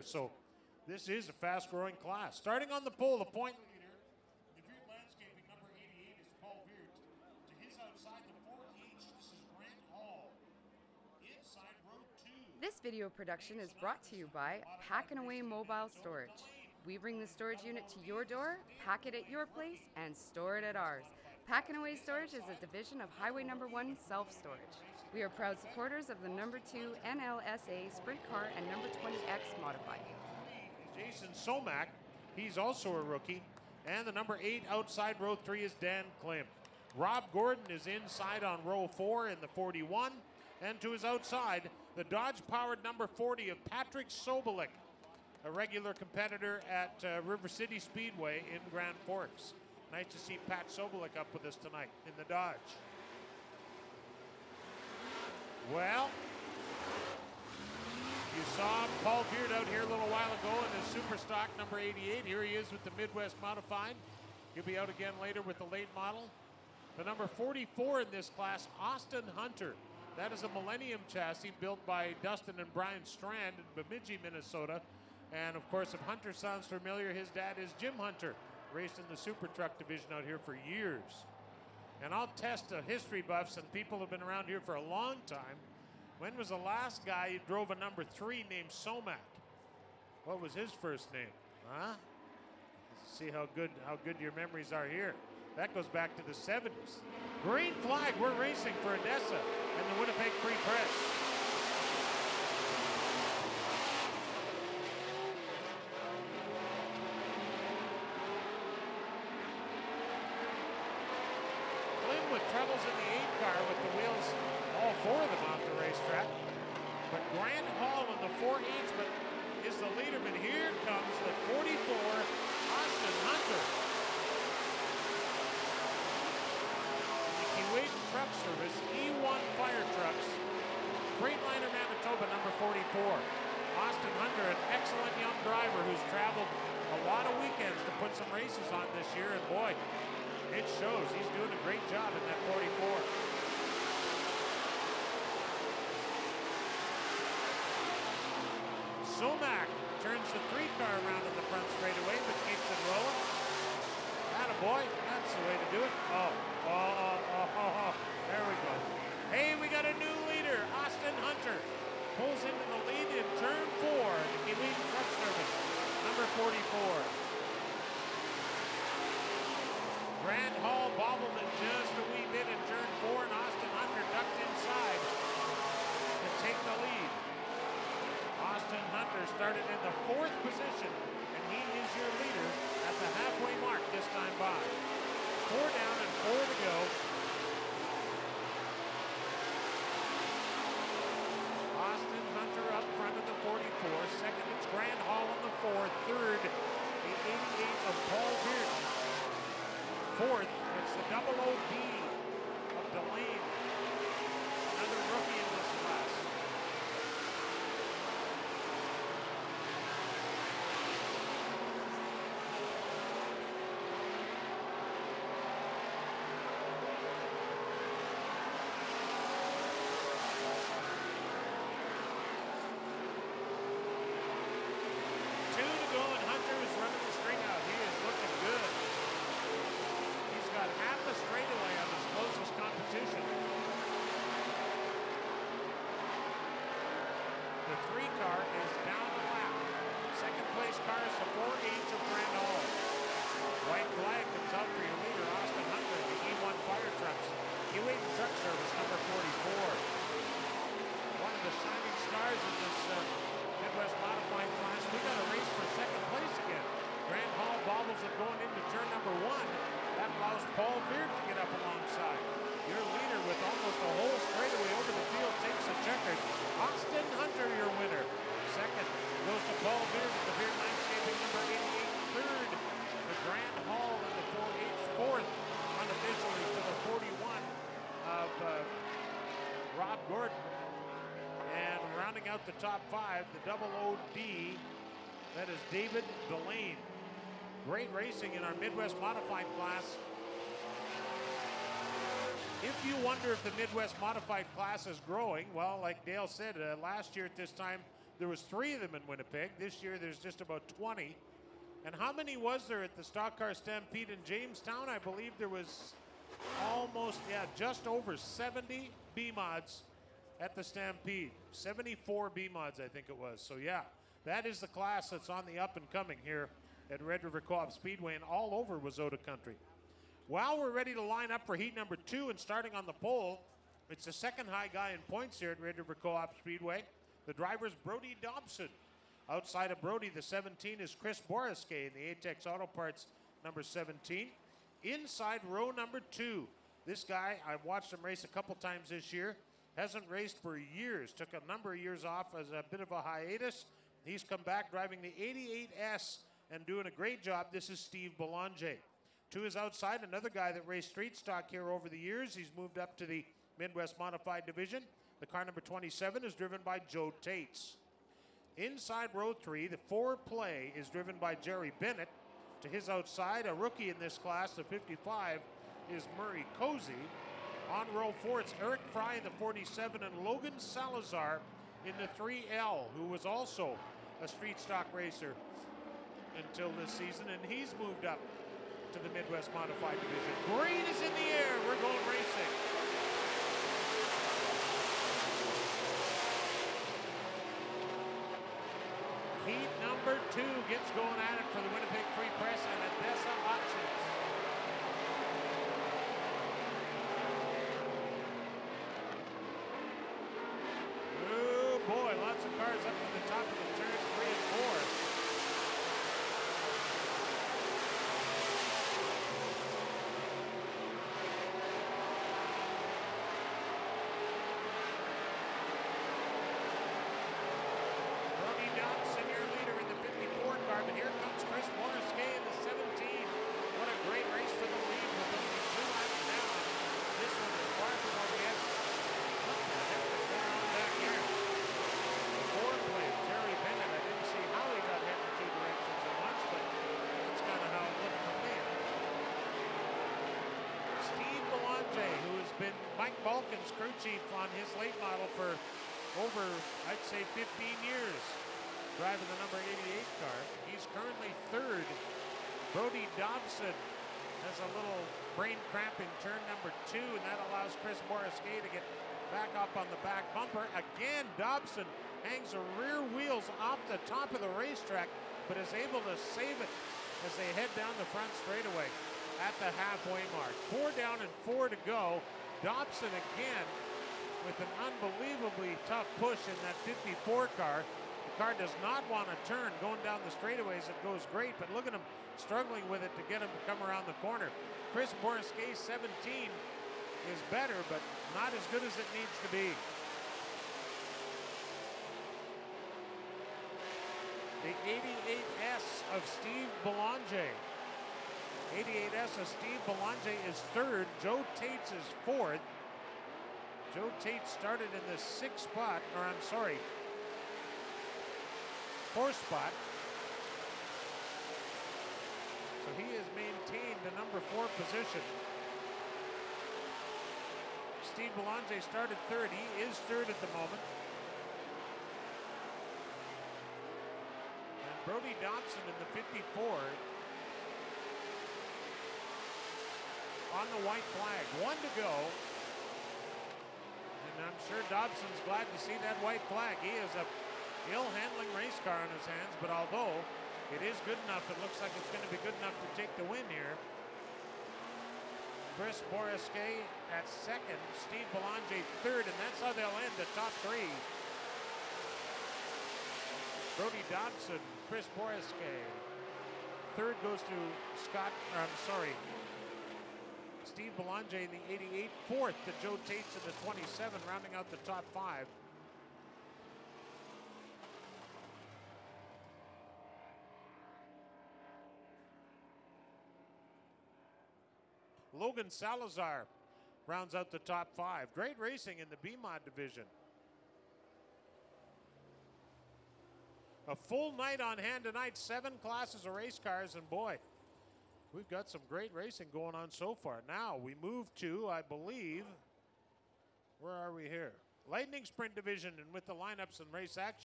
So this is a fast-growing class. Starting on the pole, the point leader, the Veert Landscaping, number 88, is Paul Veert. To his outside, the 4H, this is Grant Hall. Inside row 2. This video production is brought to you by Pack N Away Mobile Storage. We bring the storage unit to your door, pack it at your place, and store it at ours. Pack N Away Storage is a division of Highway Number 1 Self-Storage. We are proud supporters of the number 2 NLSA Sprint Car and number 20X Modified. Jason Somack, he's also a rookie. And the number 8 outside row 3 is Dan Klim. Rob Gordon is inside on row 4 in the 41. And to his outside, the Dodge-powered number 40 of Patrick Sobolik, a regular competitor at River City Speedway in Grand Forks. Nice to see Pat Sobolik up with us tonight in the Dodge. Well, you saw Paul Veert out here a little while ago in his super stock number 88. Here he is with the Midwest Modified. He'll be out again later with the late model. The number 44 in this class, Austin Hunter. That is a Millennium chassis built by Dustin and Brian Strand in Bemidji, Minnesota. And of course, if Hunter sounds familiar, his dad is Jim Hunter, raced in the Super Truck division out here for years. And I'll test history buffs and people who have been around here for a long time. When was the last guy who drove a number 3 named Somack? What was his first name? Huh? Let's see how good your memories are here. That goes back to the 70s. Green flag, we're racing for Odessa and the Winnipeg Free Press. Klim with troubles in the 8 car with the wheels, all 4 of them off the racetrack. But Grant Hall in the 4H is the leader, but here comes the 44, Austin Hunter. Wade Truck Service, E1 Fire Trucks, Freightliner Manitoba, number 44. Austin Hunter, an excellent young driver who's traveled a lot of weekends to put some races on this year, and boy, it shows. He's doing a great job in that 44. Somack turns the 3 car around in the front straightaway, but keeps it rolling. Attaboy, that's the way to do it. There we go. Hey, we got a new leader, Austin Hunter. Pulls into the lead in turn 4, the Kiwi Truck Service, number 44. Grant Hall bobbled it just a wee bit in turn 4, and Austin Hunter ducked inside to take the lead. Austin Hunter started in the 4th position, and he is your leader at the halfway mark this time by. 4 down and 4 to go. Austin Hunter up front of the 44. Second, it's Grant Hall on the 4. Third, the 88 of Paul Veert. Fourth, it's the 00D of Delane. Another rookie in this class. Rob Gordon. And rounding out the top 5, the 00D, that is David Delane. Great racing in our Midwest Modified class. If you wonder if the Midwest Modified class is growing, well, like Dale said, last year at this time, there was 3 of them in Winnipeg. This year there's just about 20. And how many was there at the Stock Car Stampede in Jamestown? I believe there was almost, just over 70 B-Mods at the Stampede. 74 B-Mods, I think it was. So yeah, that is the class that's on the up and coming here at Red River Co-op Speedway and all over Wazota country. While we're ready to line up for heat number 2 and starting on the pole, it's the second high guy in points here at Red River Co-op Speedway. The driver's Brody Dobson. Outside of Brody, the 17 is Chris Boriske in the Atex Auto Parts number 17. Inside row number 2, this guy, I've watched him race a couple times this year, hasn't raced for years, took a number of years off as a bit of a hiatus. He's come back driving the 88S and doing a great job. This is Steve Belanger. To his outside, another guy that raced street stock here over the years. He's moved up to the Midwest Modified Division. The car number 27 is driven by Joe Tates. Inside row 3, the 4 play is driven by Jerry Bennett. To his outside, a rookie in this class, the 55, is Murray Cozy. On row 4, it's Eric Fry in the 47 and Logan Salazar in the 3L, who was also a street stock racer until this season, and he's moved up to the Midwest Modified Division. Green is in the air. We're going racing. Heat number 2 gets going at it for the Winnipeg Free Press and Odessa Auctions. Oh boy, lots of cars up to the top of the turn 3 and 4. Balkan's crew chief on his late model for over, I'd say, 15 years, driving the number 88 car. He's currently 3rd. Brody Dobson has a little brain cramp in turn number 2, and that allows Chris Boriske to get back up on the back bumper. Again, Dobson hangs the rear wheels off the top of the racetrack, but is able to save it as they head down the front straightaway at the halfway mark. 4 down and 4 to go. Dobson again with an unbelievably tough push in that 54 car. The car does not want to turn. Going down the straightaways, it goes great, but look at him struggling with it to get him to come around the corner. Chris Boriske, 17, is better, but not as good as it needs to be. The 88S of Steve Belanger. 88S of Steve Belanger is 3rd. Joe Tates is 4th. Joe Tates started in the 6th spot, or I'm sorry, 4th spot. So he has maintained the number 4 position. Steve Belanger started 3rd. He is 3rd at the moment. And Brody Dobson in the 54 on the white flag. 1 to go. And I'm sure Dobson's glad to see that white flag. He has a ill-handling race car in his hands, but although it is good enough, it looks like it's going to be good enough to take the win here. Chris Boriske at 2nd, Steve Belanger 3rd, and that's how they'll end the top 3. Brody Dobson, Chris Boriske. 3rd goes to Steve Belanger in the 88, 4th to Joe Tates in the 27, rounding out the top 5. Logan Salazar rounds out the top 5. Great racing in the B-Mod division. A full night on hand tonight, 7 classes of race cars, and boy, we've got some great racing going on so far. Now we move to, I believe, where are we here? Lightning Sprint Division, and with the lineups and race action.